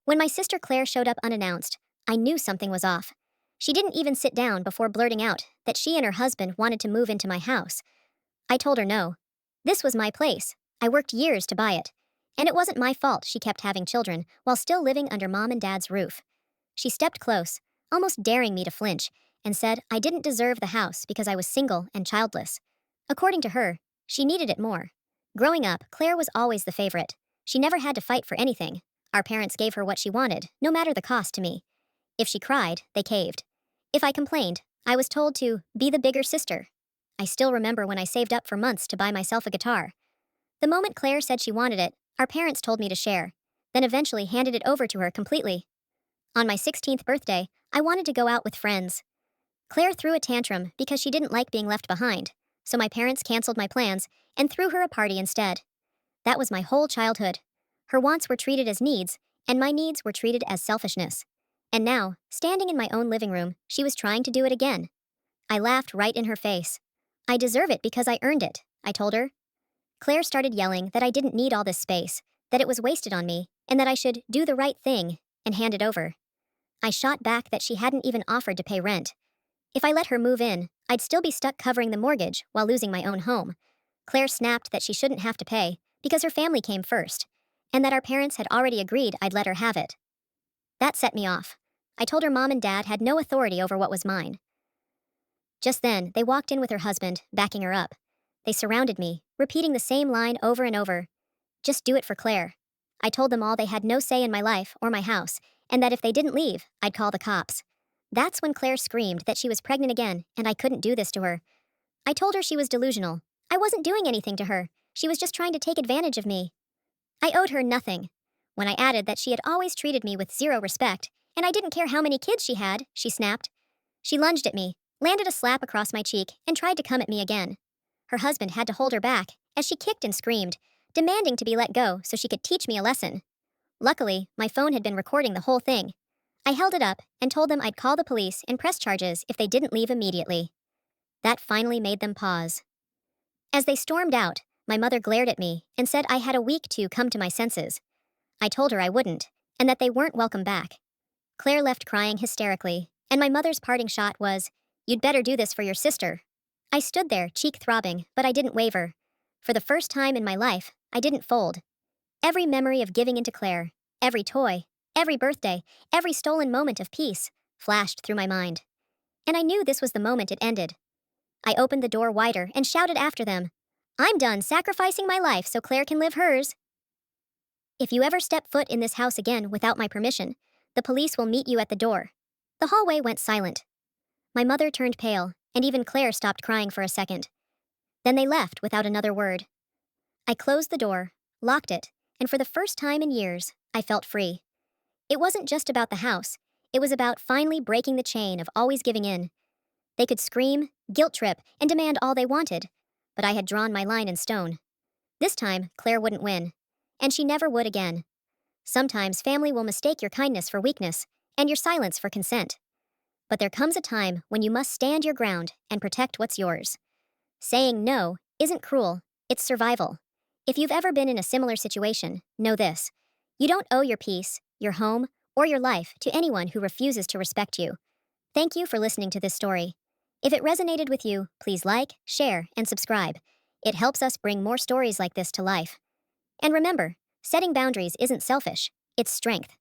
When my sister Claire showed up unannounced, I knew something was off. She didn't even sit down before blurting out that she and her husband wanted to move into my house. I told her no. This was my place. I worked years to buy it. And it wasn't my fault she kept having children while still living under mom and dad's roof. She stepped close, almost daring me to flinch, and said I didn't deserve the house because I was single and childless. According to her, she needed it more. Growing up, Claire was always the favorite. She never had to fight for anything. Our parents gave her what she wanted, no matter the cost to me. If she cried, they caved. If I complained, I was told to be the bigger sister. I still remember when I saved up for months to buy myself a guitar. The moment Claire said she wanted it, our parents told me to share, then eventually handed it over to her completely. On my 16th birthday, I wanted to go out with friends. Claire threw a tantrum because she didn't like being left behind, so my parents canceled my plans and threw her a party instead. That was my whole childhood. Her wants were treated as needs, and my needs were treated as selfishness. And now, standing in my own living room, she was trying to do it again. I laughed right in her face. I deserve it because I earned it, I told her. Claire started yelling that I didn't need all this space, that it was wasted on me, and that I should do the right thing and hand it over. I shot back that she hadn't even offered to pay rent. If I let her move in, I'd still be stuck covering the mortgage while losing my own home. Claire snapped that she shouldn't have to pay because her family came first, and that our parents had already agreed I'd let her have it. That set me off. I told her mom and dad had no authority over what was mine. Just then, they walked in with her husband, backing her up. They surrounded me, repeating the same line over and over. Just do it for Claire. I told them all they had no say in my life or my house, and that if they didn't leave, I'd call the cops. That's when Claire screamed that she was pregnant again and I couldn't do this to her. I told her she was delusional. I wasn't doing anything to her. She was just trying to take advantage of me. I owed her nothing. When I added that she had always treated me with zero respect, and I didn't care how many kids she had, she snapped. She lunged at me, landed a slap across my cheek, and tried to come at me again. Her husband had to hold her back as she kicked and screamed, demanding to be let go so she could teach me a lesson. Luckily, my phone had been recording the whole thing. I held it up and told them I'd call the police and press charges if they didn't leave immediately. That finally made them pause. As they stormed out, my mother glared at me and said I had a week to come to my senses. I told her I wouldn't, and that they weren't welcome back. Claire left crying hysterically, and my mother's parting shot was, "You'd better do this for your sister." I stood there, cheek throbbing, but I didn't waver. For the first time in my life, I didn't fold. Every memory of giving into Claire, every toy, every birthday, every stolen moment of peace flashed through my mind. And I knew this was the moment it ended. I opened the door wider and shouted after them, "I'm done sacrificing my life so Claire can live hers. If you ever step foot in this house again without my permission, the police will meet you at the door." The hallway went silent. My mother turned pale, and even Claire stopped crying for a second. Then they left without another word. I closed the door, locked it, and for the first time in years, I felt free. It wasn't just about the house. It was about finally breaking the chain of always giving in. They could scream, guilt trip, and demand all they wanted, but I had drawn my line in stone. This time, Claire wouldn't win, and she never would again. Sometimes family will mistake your kindness for weakness, and your silence for consent. But there comes a time when you must stand your ground and protect what's yours. Saying no isn't cruel, it's survival. If you've ever been in a similar situation, know this. You don't owe your peace, your home, or your life to anyone who refuses to respect you. Thank you for listening to this story. If it resonated with you, please like, share, and subscribe. It helps us bring more stories like this to life. And remember, setting boundaries isn't selfish, it's strength.